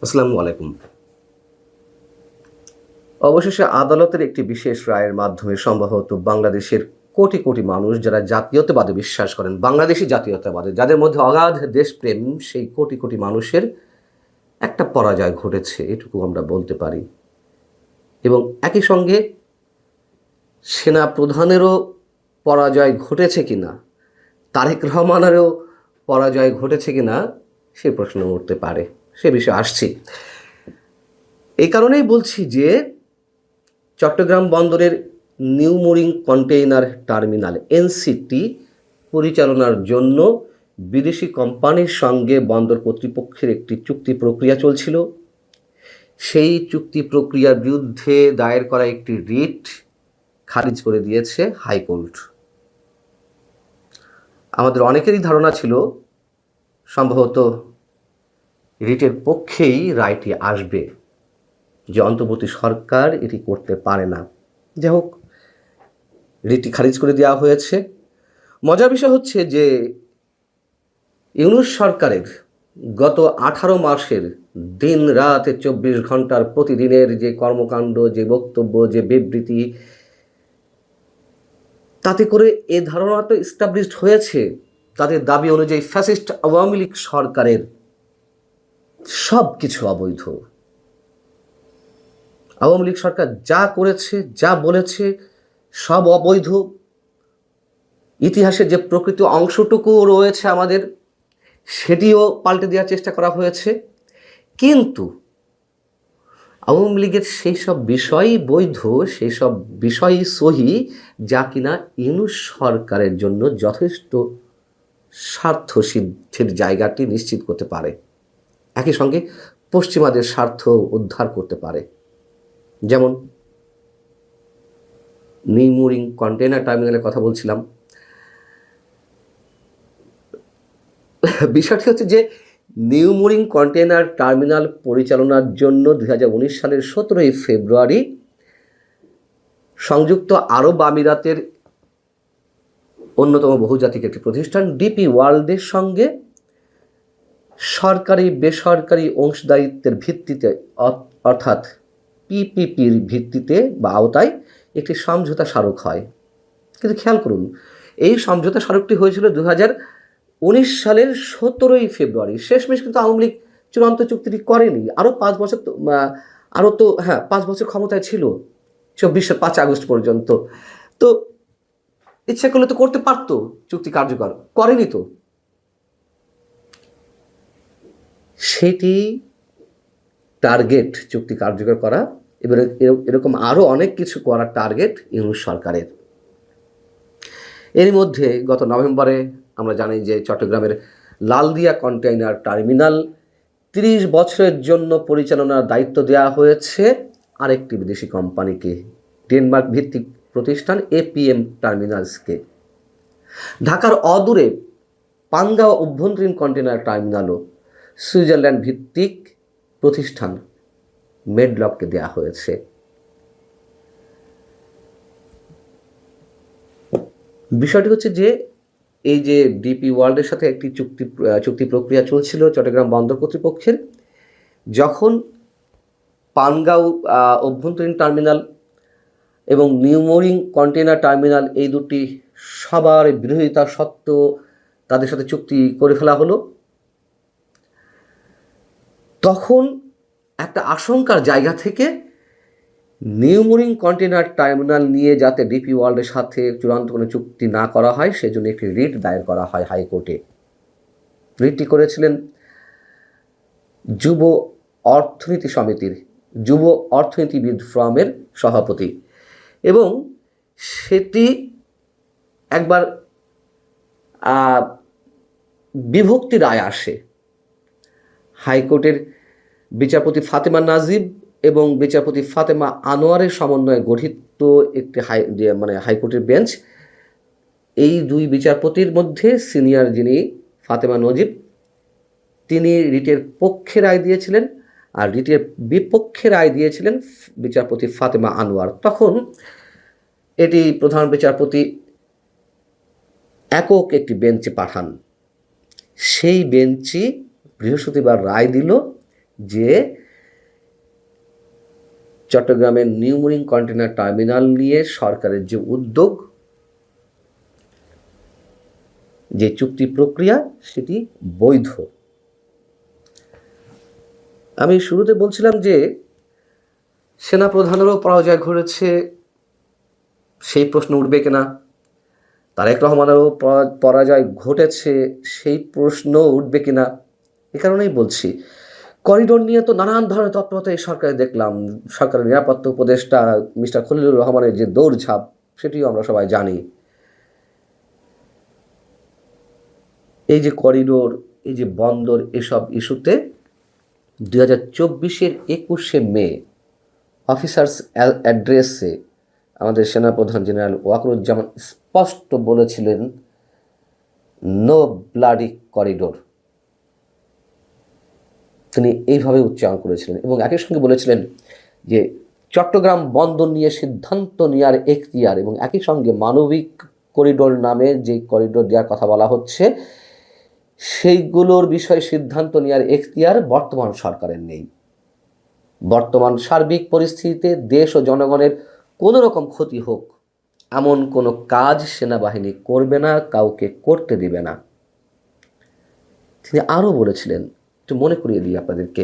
আসসালামু আলাইকুম। অবশেষে আদালতের একটি বিশেষ রায়ের মাধ্যমে সম্ভবত বাংলাদেশের কোটি কোটি মানুষ যারা জাতীয়তাবাদে বিশ্বাস করেন, বাংলাদেশি জাতীয়তাবাদে, যাদের মধ্যে অগাধ দেশপ্রেম, সেই কোটি কোটি মানুষের একটা পরাজয় ঘটেছে, এটুকু আমরা বলতে পারি। এবং একই সঙ্গে সেনা প্রধানেরও পরাজয় ঘটেছে কিনা, তারেক রহমানেরও পরাজয় ঘটেছে কিনা সে প্রশ্ন উঠতে পারে। সে বিষয়ে আসছি। এই কারণেই বলছি যে চট্টগ্রাম বন্দরের new mooring container terminal NCT পরিচালনার জন্য বিদেশি কোম্পানির সঙ্গে বন্দর কর্তৃপক্ষের একটি চুক্তি প্রক্রিয়া চলছিল। সেই চুক্তি প্রক্রিয়ার বিরুদ্ধে দায়ের করা একটি রিট খারিজ করে দিয়েছে হাইকোর্ট। আমাদের অনেকেরই ধারণা ছিল সম্ভবত রিটের পক্ষেই রায়টি আসবে, যে অন্তর্বর্তী সরকার এটি করতে পারে না। যাই হোক, রিটটি খারিজ করে দেওয়া হয়েছে। মজার বিষয় হচ্ছে যে ইউনূস সরকারের গত 18 মাসের দিন রাত 24 ঘন্টার প্রতিদিনের যে কর্মকাণ্ড, যে বক্তব্য, যে বিবৃতি, তাতে করে এ ধারণা তো এস্টাবলিশড হয়েছে তাদের দাবি অনুযায়ী ফ্যাসিস্ট আওয়ামী লীগ সরকারের সব কিছু অবৈধ। আওয়ামী লীগ সরকার যা করেছে, যা বলেছে, সব অবৈধ। ইতিহাসের যে প্রকৃত অংশটুকু রয়েছে আমাদের, সেটিও পাল্টে দেওয়ার চেষ্টা করা হয়েছে। কিন্তু আওয়ামী লীগের সেই সব বিষয়ই বৈধ, সেই সব বিষয়ই সহি, যা কিনা ইউনূস সরকারের জন্য যথেষ্ট স্বার্থ সিদ্ধির জায়গাটি নিশ্চিত করতে পারে, একই সঙ্গে পশ্চিমাদের স্বার্থ উদ্ধার করতে পারে। যেমন নিউ মুরিং কন্টেইনার টার্মিনালের কথা বলছিলাম। বিষয়টি হচ্ছে যে নিউ মুরিং কন্টেইনার টার্মিনাল পরিচালনার জন্য 2019 সালের 17 ফেব্রুয়ারি সংযুক্ত আরব আমিরাতের অন্যতম বহুজাতিক একটি প্রতিষ্ঠান ডিপি ওয়ার্ল্ডের সঙ্গে সরকারি বেসরকারি অংশীদারিত্বের ভিত্তিতে, অর্থাৎ পিপিপির ভিত্তিতে বা আওতায় একটি সমঝোতা স্মারক হয়। কিন্তু খেয়াল করুন, এই সমঝোতা স্মারকটি হয়েছিল 2019 সালের 17 ফেব্রুয়ারি। শেষমেশ কিন্তু আওয়ামী লীগ চূড়ান্ত চুক্তিটি করেনি। আরও 5 বছর, আরও তো 5 বছর ক্ষমতায় ছিল, 24-এর 5 আগস্ট পর্যন্ত। তো ইচ্ছা করলে তো করতে পারতো চুক্তি কার্যকর, করেনি তো। সেটি টার্গেট চুক্তি কার্যকর করা, এবার এরকম আরও অনেক কিছু করার টার্গেট ইউনূস সরকারের। এর মধ্যে গত নভেম্বরে আমরা জানি যে চট্টগ্রামের লালদিয়া কন্টেইনার টার্মিনাল 30 বছরের জন্য পরিচালনার দায়িত্ব দেওয়া হয়েছে আরেকটি বিদেশি কোম্পানিকে, ডেনমার্ক ভিত্তিক প্রতিষ্ঠান এপিএম টার্মিনালসকে। ঢাকার অদূরে পানগাঁও অভ্যন্তরীণ কন্টেইনার টার্মিনালও সুইজারল্যান্ড ভিত্তিক প্রতিষ্ঠান মেডলককে দেওয়া হয়েছে। বিষয়টি হচ্ছে যে এই যে ডিপি ওয়ার্ল্ডের সাথে একটি চুক্তি প্রক্রিয়া চলছিল চট্টগ্রাম বন্দর কর্তৃপক্ষের, যখন পানগাঁও অভ্যন্তরীণ টার্মিনাল এবং নিউ মুরিং কন্টেইনার টার্মিনাল এই দুটি সবার বিরোধিতা সত্ত্বেও তাদের সাথে চুক্তি করে ফেলা হলো, তখন একটা আশঙ্কার জায়গা থেকে নিউ মুরিং কন্টেইনার টার্মিনাল নিয়ে যাতে ডিপি ওয়ার্ল্ডের সাথে চূড়ান্ত কোনো চুক্তি না করা হয়, সেজন্য একটি রিট দায়ের করা হয় হাইকোর্টে। রিটটি করেছিলেন যুব অর্থনীতি সমিতির যুব অর্থনীতিবিদ ফোরামের সভাপতি, এবং সেটি একবার বিভক্তি রায় আসে। হাইকোর্টের বিচারপতি ফাতেমা নাজিব এবং বিচারপতি ফাতেমা আনোয়ারের সমন্বয়ে গঠিত একটি হাইকোর্টের বেঞ্চ, এই দুই বিচারপতির মধ্যে সিনিয়র যিনি ফাতেমা নজিব, তিনি রিটের পক্ষে রায় দিয়েছিলেন, আর রিটের বিপক্ষে রায় দিয়েছিলেন বিচারপতি ফাতেমা আনোয়ার। তখন এটি প্রধান বিচারপতি একক একটি বেঞ্চে পাঠান। সেই বেঞ্চই বৃহস্পতিবার রায় দিল যে চট্টগ্রামের নিউ মেরিন কন্টেনার টার্মিনাল নিয়ে সরকারের যে উদ্যোগ, যে চুক্তি প্রক্রিয়া, সেটি বৈধ। আমি শুরুতে বলছিলাম যে সেনাপ্রধানেরও পরাজয় ঘটেছে, সেই প্রশ্ন উঠবে কিনা। তারেক রহমানেরও পরাজয় ঘটেছে, সেই প্রশ্ন উঠবে কিনা। এ কারণেই বলছি, করিডোর নিয়ে তো নানান ধরনের তৎপরতা এই সরকারে দেখলাম। সরকারের নিরাপত্তা উপদেষ্টা মিস্টার খলিলুর রহমানের যে দৌড়ঝাঁপ, সেটিও আমরা সবাই জানি। এই যে করিডোর, এই যে বন্দর, এসব ইস্যুতে 2024-এর 21শে মে অফিসার্স অ্যাড্রেসে আমাদের সেনাপ্রধান জেনারেল ওয়াকারুজ্জামান স্পষ্ট বলেছিলেন, নো ব্লাডি করিডোর। তিনি এইভাবে উচ্চারণ করেছিলেন এবং একই সঙ্গে বলেছিলেন যে চট্টগ্রাম বন্দর নিয়ে সিদ্ধান্ত নেওয়ার এখতিয়ার, এবং একই সঙ্গে মানবিক করিডোর নামে যে করিডোর দেওয়ার কথা বলা হচ্ছে, সেইগুলোর বিষয়ে সিদ্ধান্ত নেওয়ার এখতিয়ার বর্তমান সরকারের নেই। বর্তমান সার্বিক পরিস্থিতিতে দেশ ও জনগণের কোনো রকম ক্ষতি হোক, এমন কোনো কাজ সেনাবাহিনী করবে না, কাউকে করতে দিবে না। তিনি আরও বলেছিলেন, একটু মনে করিয়ে দিই আপনাদেরকে,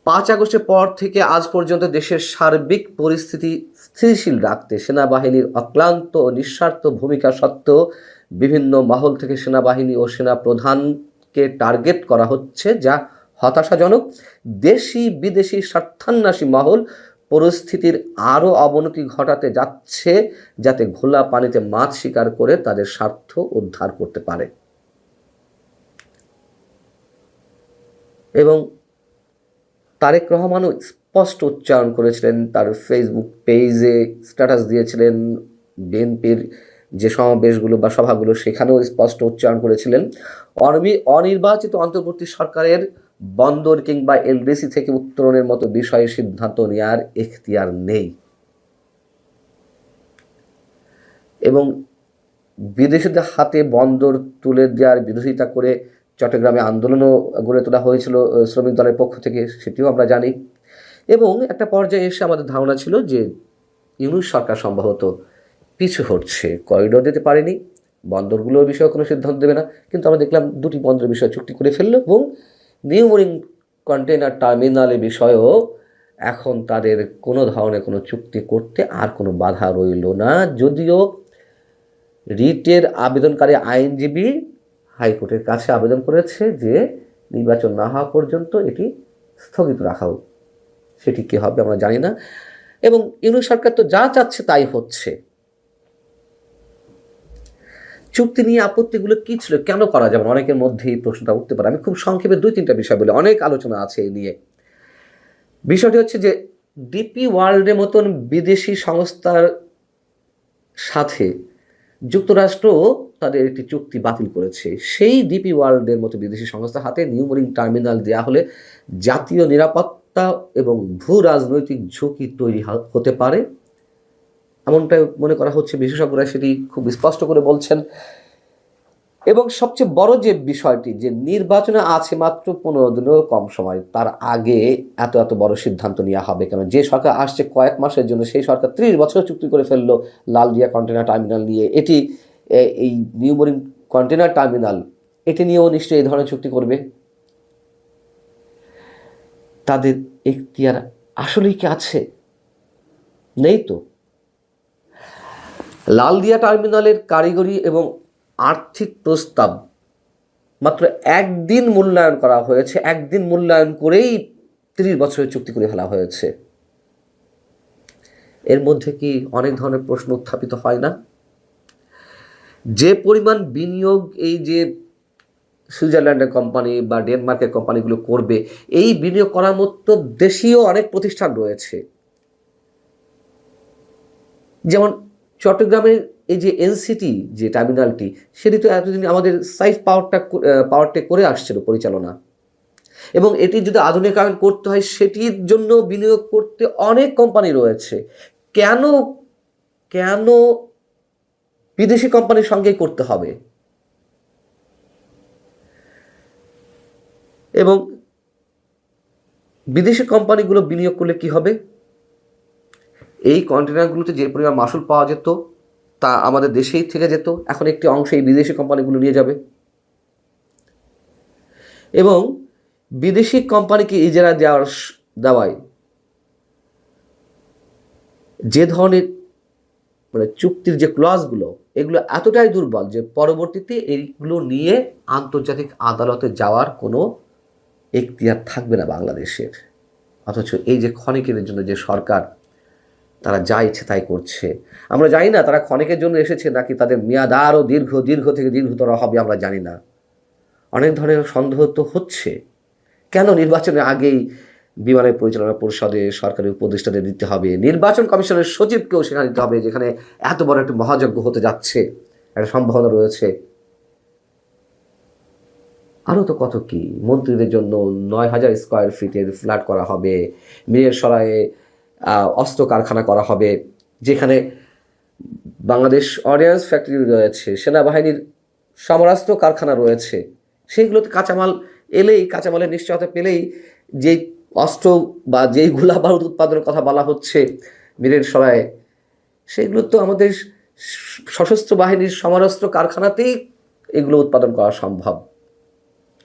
5 আগস্টের পর থেকে আজ পর্যন্ত দেশের সার্বিক পরিস্থিতি স্থিতিশীল রাখতে সেনাবাহিনীর অক্লান্ত ও নিঃস্বার্থ ভূমিকা সত্ত্বেও বিভিন্ন মহল থেকে সেনাবাহিনী ও সেনাপ্রধানকে টার্গেট করা হচ্ছে, যা হতাশাজনক। দেশি বিদেশি স্বার্থান্বেষী মহল পরিস্থিতির আরও অবনতি ঘটাতে যাচ্ছে, যাতে ঘোলা পানিতে মাছ শিকার করে তাদের স্বার্থ উদ্ধার করতে পারে। এবং তারেক রহমানও স্পষ্ট উচ্চারণ করেছিলেন, তার ফেসবুক পেজে স্ট্যাটাস দিয়েছিলেন, বিএনপির যে সমাবেশগুলো বা সভাগুলো সেখানেও স্পষ্ট উচ্চারণ করেছিলেন, অনির্বাচিত অন্তর্বর্তী সরকারের বন্দর কিংবা এলডিসি থেকে উত্তরণের মতো বিষয়ে সিদ্ধান্ত নেওয়ার এখতিয়ার নেই। এবং বিদেশিদের হাতে বন্দর তুলে দেওয়ার বিরোধিতা করে চট্টগ্রামে আন্দোলনও গড়ে তোলা হয়েছিল শ্রমিক দলের পক্ষ থেকে, সেটিও আমরা জানি। এবং একটা পর্যায়ে এসে আমাদের ধারণা ছিল যে ইউনূস সরকার সম্ভবত পিছু হটছে, করিডোর দিতে পারেনি, বন্দরগুলোর বিষয়ে কোনো সিদ্ধান্ত দেবে না। কিন্তু আমরা দেখলাম 2টি বন্দরের বিষয়ে চুক্তি করে ফেললো, এবং নিউ মেরিন কন্টেনার টার্মিনালের বিষয়েও এখন তাদের কোনো ধরনের কোনো চুক্তি করতে আর কোনো বাধা রইল না। যদিও রিটের আবেদনকারী আইনজীবী হাইকোর্টের কাছে আবেদন করেছে যে নির্বাচন না হওয়া পর্যন্ত এটি স্থগিত রাখা হোক। সেটি কী হবে আমরা জানি না। এবং ইউনূস সরকার তো যা চাচ্ছে তাই হচ্ছে। চুক্তি নিয়ে আপত্তিগুলো কী ছিল, কেন করা যাবে না, অনেকের মধ্যেই প্রশ্নটা উঠতে পারে। আমি খুব সংক্ষেপে 2-3টা বিষয় বলি, অনেক আলোচনা আছে এই নিয়ে। বিষয়টি হচ্ছে যে ডিপি ওয়ার্ল্ডের মতন বিদেশি সংস্থার সাথে যুক্তরাষ্ট্র তাদের একটি চুক্তি বাতিল করেছে। সেই ডিপি ওয়ার্ল্ডের মতো বিদেশি সংস্থার হাতে নিউ মেরিন টার্মিনাল দেওয়া হলে জাতীয় নিরাপত্তা এবং ভূ রাজনৈতিক ঝুঁকি তৈরি হতে পারে, এমনটাই মনে করা হচ্ছে। বিশেষজ্ঞরা সেটি খুব স্পষ্ট করে বলছেন। এবং সবচেয়ে বড় যে বিষয়টি, যে নির্বাচনে আছে মাত্র 15 দিনেরও কম সময়, তার আগে এত বড় সিদ্ধান্ত নেওয়া হবে কেন? যে সরকার আসছে কয়েক মাসের জন্য, সেই সরকার 30 বছর চুক্তি করে ফেললো লালদিয়া কন্টেনার টার্মিনাল নিয়ে। এটি এই নিউ মেরিন কন্টেনার টার্মিনাল, এটি নিয়েও নিশ্চয়ই এই ধরনের চুক্তি করবে। তাদের এখতিয়ার আসলেই কি আছে? নেই তো। লালদিয়া টার্মিনালের কারিগরি এবং আর্থিক প্রস্তাব মাত্র 1 দিন মূল্যায়ন করা হয়েছে। 1 দিন মূল্যায়ন করেই 30 বছরের চুক্তি করে ফেলা হয়েছে। এর মধ্যে কি অনেক ধরনের প্রশ্ন উত্থাপিত হয় না? যে পরিমাণ বিনিয়োগ এই যে সুইজারল্যান্ডের কোম্পানি বা ডেনমার্কের কোম্পানিগুলো করবে, এই বিনিয়োগ করার মতো দেশীয় অনেক প্রতিষ্ঠান রয়েছে। যেমন চট্টগ্রামের এই যে এনসিটি যে টার্মিনালটি, সেটি তো এতদিন আমাদের সাইফ পাওয়ারটেক করে আসছিল পরিচালনা। এবং এটি যদি আধুনিকায়ন করতে হয়, সেটির জন্য বিনিয়োগ করতে অনেক কোম্পানি রয়েছে। কেন কেন বিদেশি কোম্পানির সঙ্গেই করতে হবে? এবং বিদেশি কোম্পানিগুলো বিনিয়োগ করলে কি হবে? এই কন্টেনারগুলোতে যে পরিমাণ মাসুল পাওয়া যেত তা আমাদের দেশেই থেকে যেত, এখন একটি অংশ এই বিদেশি কোম্পানিগুলো নিয়ে যাবে এবং বিদেশি কোম্পানিকে ইজারা দেওয়ায় যে ধরনের মানে চুক্তির যে ক্লজগুলো, এগুলো এতটাই দুর্বল যে পরবর্তীতে এইগুলো নিয়ে আন্তর্জাতিক আদালতে যাওয়ার কোনো এখতিয়ার থাকবে না বাংলাদেশের। অথচ এই যে ক্ষণিকের জন্য যে সরকার তারা যা ইচ্ছে তাই করছে, আমরা জানি না তারা ক্ষণিকের জন্য এসেছে নাকি তাদের মেয়াদ আরও দীর্ঘ থেকে দীর্ঘতর হবে, আমরা জানি না। অনেক ধরনের সন্দেহ তো হচ্ছে, কেন নির্বাচনের আগেই বিমানের পরিচালনা পরিষদে সরকারি উপদেষ্টাদের দিতে হবে, নির্বাচন কমিশনের সচিবকেও সেখানে দিতে হবে, যেখানে এত বড় একটা মহাযজ্ঞ হতে যাচ্ছে, একটা সম্ভাবনা রয়েছে। আরও তো কত কি, মন্ত্রীদের জন্য 9,000 স্কোয়ার ফিটের ফ্ল্যাট করা হবে, মিরসরাইয়ে অস্ত্র কারখানা করা হবে, যেখানে বাংলাদেশ অর্ডিন্যান্স ফ্যাক্টরি রয়েছে, সেনাবাহিনীর সমরাস্ত্র কারখানা রয়েছে। সেইগুলোতে কাঁচামাল এলেই, কাঁচামালের নিশ্চয়তা পেলেই যেই অস্ত্র বা যেই গোলা বারুদ উৎপাদনের কথা বলা হচ্ছে মিরসরাইয়ে, সেগুলো তো আমাদের সশস্ত্র বাহিনীর সমরাস্ত্র কারখানাতেই এগুলো উৎপাদন করা সম্ভব।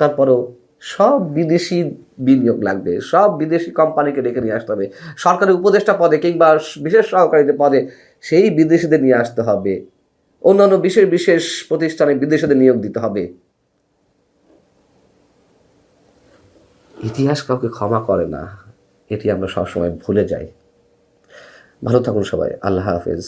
তারপরেও সব বিদেশি বিনিয়োগ লাগবে, সব বিদেশি কোম্পানিকে ডেকে নিয়ে আসতে হবে, সরকারি উপদেষ্টা পদে কিংবা বিশেষ সহকারীদের পদে সেই বিদেশিদের নিয়ে আসতে হবে, অন্যান্য বিশেষ প্রতিষ্ঠানে বিদেশিদের নিয়োগ দিতে হবে। ইতিহাস কাউকে ক্ষমা করে না, এটি আমরা সবসময় ভুলে যাই। ভালো থাকুন সবাই, আল্লাহ হাফেজ।